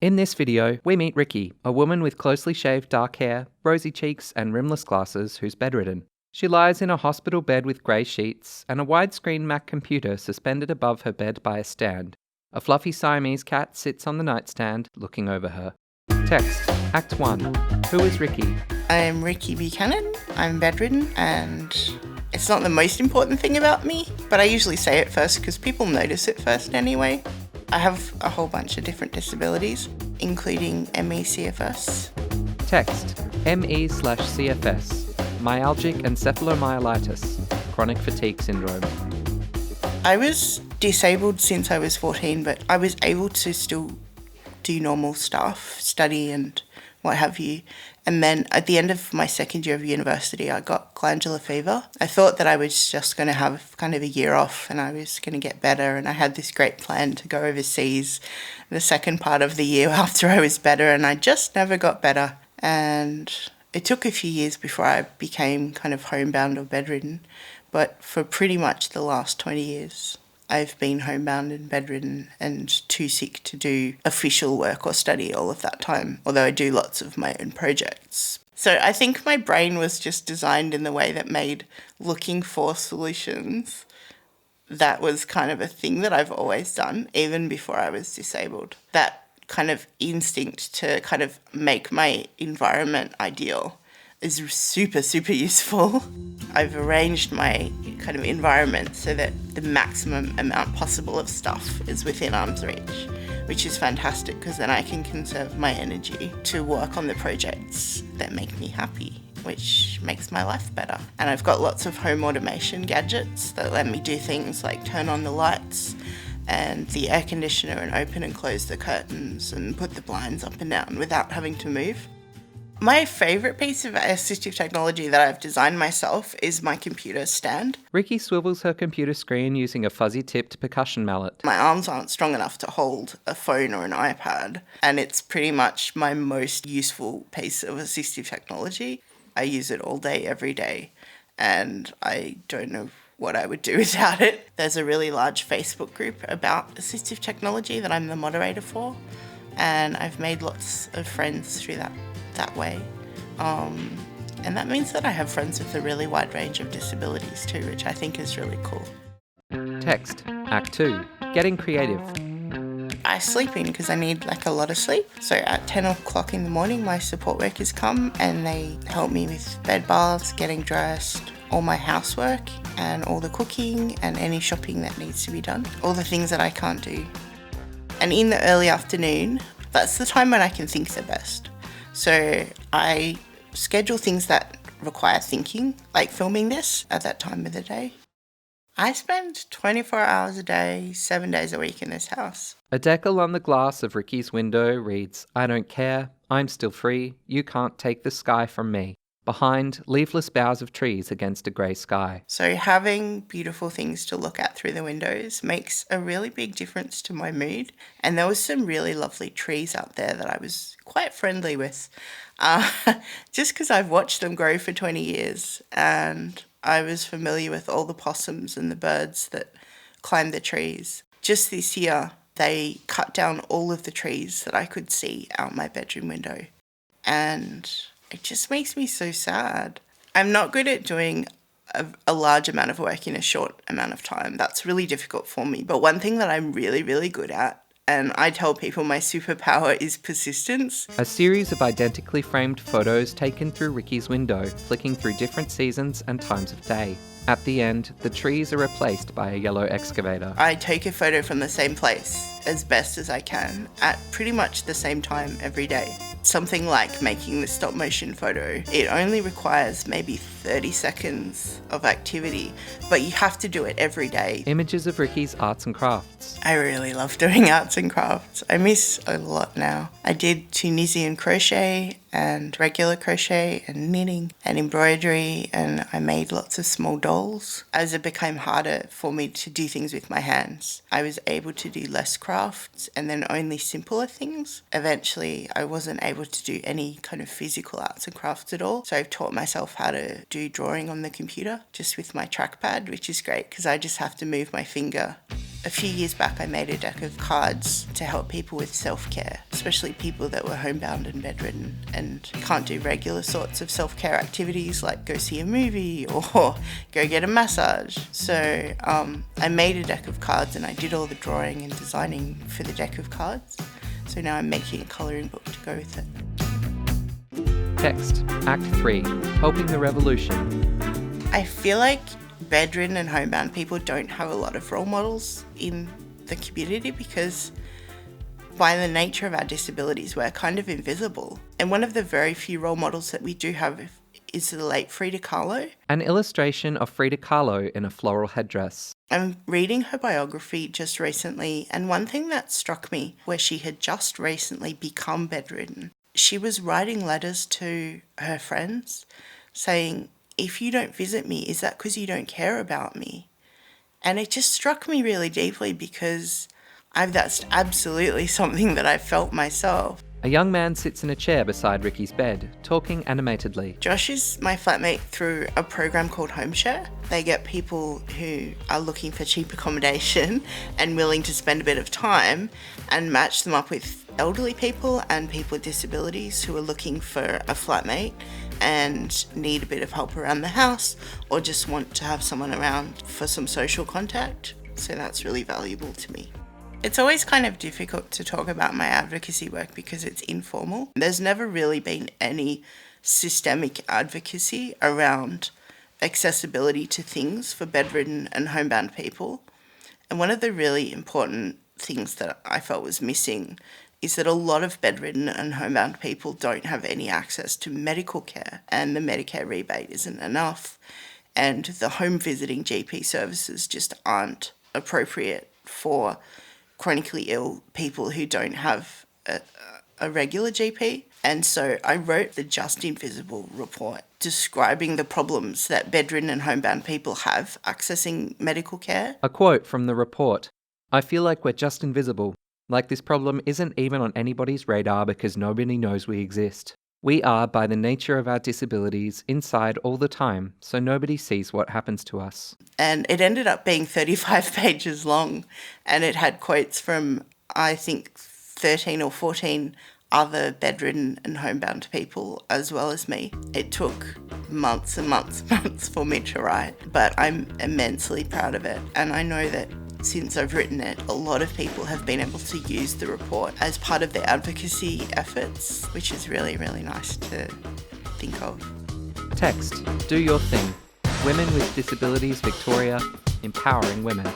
In this video, we meet Ricky, a woman with closely shaved dark hair, rosy cheeks and rimless glasses who's bedridden. She lies in a hospital bed with grey sheets and a widescreen Mac computer suspended above her bed by a stand. A fluffy Siamese cat sits on the nightstand, looking over her. Text, Act 1. Who is Ricky? I'm Ricky Buchanan. I'm bedridden, and it's not the most important thing about me, but I usually say it first because people notice it first anyway. I have a whole bunch of different disabilities, including ME/CFS. Text, ME/CFS, myalgic encephalomyelitis, chronic fatigue syndrome. I was disabled since I was 14, but I was able to still do normal stuff, study and what have you. And then at the end of my second year of university, I got glandular fever. I thought that I was just going to have kind of a year off and I was going to get better. And I had this great plan to go overseas the second part of the year after I was better, and I just never got better. And it took a few years before I became kind of homebound or bedridden. But for pretty much the last 20 years, I've been homebound and bedridden and too sick to do official work or study all of that time, although I do lots of my own projects. So I think my brain was just designed in the way that made looking for solutions, that was kind of a thing that I've always done, even before I was disabled. That kind of instinct to kind of make my environment ideal is super, super useful. I've arranged my kind of environment so that the maximum amount possible of stuff is within arm's reach, which is fantastic because then I can conserve my energy to work on the projects that make me happy, which makes my life better. And I've got lots of home automation gadgets that let me do things like turn on the lights and the air conditioner and open and close the curtains and put the blinds up and down without having to move. My favourite piece of assistive technology that I've designed myself is my computer stand. Ricky swivels her computer screen using a fuzzy-tipped percussion mallet. My arms aren't strong enough to hold a phone or an iPad, and it's pretty much my most useful piece of assistive technology. I use it all day, every day, and I don't know what I would do without it. There's a really large Facebook group about assistive technology that I'm the moderator for, and I've made lots of friends through that way. And that means that I have friends with a really wide range of disabilities too, which I think is really cool. Text, Act 2. Getting creative. I sleep in because I need a lot of sleep. So at 10 o'clock in the morning, my support workers come and they help me with bed baths, getting dressed, all my housework and all the cooking and any shopping that needs to be done, all the things that I can't do. And in the early afternoon, that's the time when I can think the best. So I schedule things that require thinking, like filming this at that time of the day. I spend 24 hours a day, 7 days a week in this house. A decal on the glass of Ricky's window reads, "I don't care, I'm still free, you can't take the sky from me." Behind, leafless boughs of trees against a grey sky. So having beautiful things to look at through the windows makes a really big difference to my mood. And there was some really lovely trees out there that I was quite friendly with, just because I've watched them grow for 20 years and I was familiar with all the possums and the birds that climb the trees. Just this year, they cut down all of the trees that I could see out my bedroom window. And it just makes me so sad. I'm not good at doing a large amount of work in a short amount of time. That's really difficult for me. But one thing that I'm really, really good at, and I tell people my superpower, is persistence. A series of identically framed photos taken through Ricky's window, flicking through different seasons and times of day. At the end, the trees are replaced by a yellow excavator. I take a photo from the same place as best as I can at pretty much the same time every day. Something like making the stop motion photo. It only requires maybe 30 seconds of activity, but you have to do it every day. Images of Ricky's arts and crafts. I really love doing arts and crafts. I miss a lot now. I did Tunisian crochet and regular crochet and knitting and embroidery, and I made lots of small dolls. As it became harder for me to do things with my hands, I was able to do less crafts and then only simpler things. Eventually, I wasn't able to do any kind of physical arts and crafts at all, so I've taught myself how to do drawing on the computer just with my trackpad, which is great because I just have to move my finger A few years back I made a deck of cards to help people with self-care, especially people that were homebound and bedridden and can't do regular sorts of self-care activities like go see a movie or go get a massage. So I made a deck of cards and I did all the drawing and designing for the deck of cards. So now I'm making a colouring book to go with it. Text, Act 3, Helping the Revolution. I feel like bedridden and homebound people don't have a lot of role models in the community because by the nature of our disabilities, we're kind of invisible. And one of the very few role models that we do have is the late Frida Kahlo. An illustration of Frida Kahlo in a floral headdress. I'm reading her biography just recently, and one thing that struck me where she had just recently become bedridden, she was writing letters to her friends saying, if you don't visit me, is that because you don't care about me? And it just struck me really deeply because that's absolutely something that I felt myself. A young man sits in a chair beside Ricky's bed, talking animatedly. Josh is my flatmate through a program called Home Share. They get people who are looking for cheap accommodation and willing to spend a bit of time and match them up with elderly people and people with disabilities who are looking for a flatmate and need a bit of help around the house or just want to have someone around for some social contact. So that's really valuable to me. It's always kind of difficult to talk about my advocacy work because it's informal. There's never really been any systemic advocacy around accessibility to things for bedridden and homebound people. And one of the really important things that I felt was missing is that a lot of bedridden and homebound people don't have any access to medical care, and the Medicare rebate isn't enough, and the home visiting GP services just aren't appropriate for chronically ill people who don't have a regular GP. And so I wrote the Just Invisible report describing the problems that bedridden and homebound people have accessing medical care. A quote from the report. I feel like we're just invisible. Like this problem isn't even on anybody's radar because nobody knows we exist. We are, by the nature of our disabilities, inside all the time, so nobody sees what happens to us. And it ended up being 35 pages long, and it had quotes from, I think, 13 or 14 other bedridden and homebound people as well as me. It took months and months and months for me to write, but I'm immensely proud of it. And I know that since I've written it, a lot of people have been able to use the report as part of their advocacy efforts, which is really, really nice to think of. Text, Do Your Thing. Women with Disabilities Victoria, empowering women.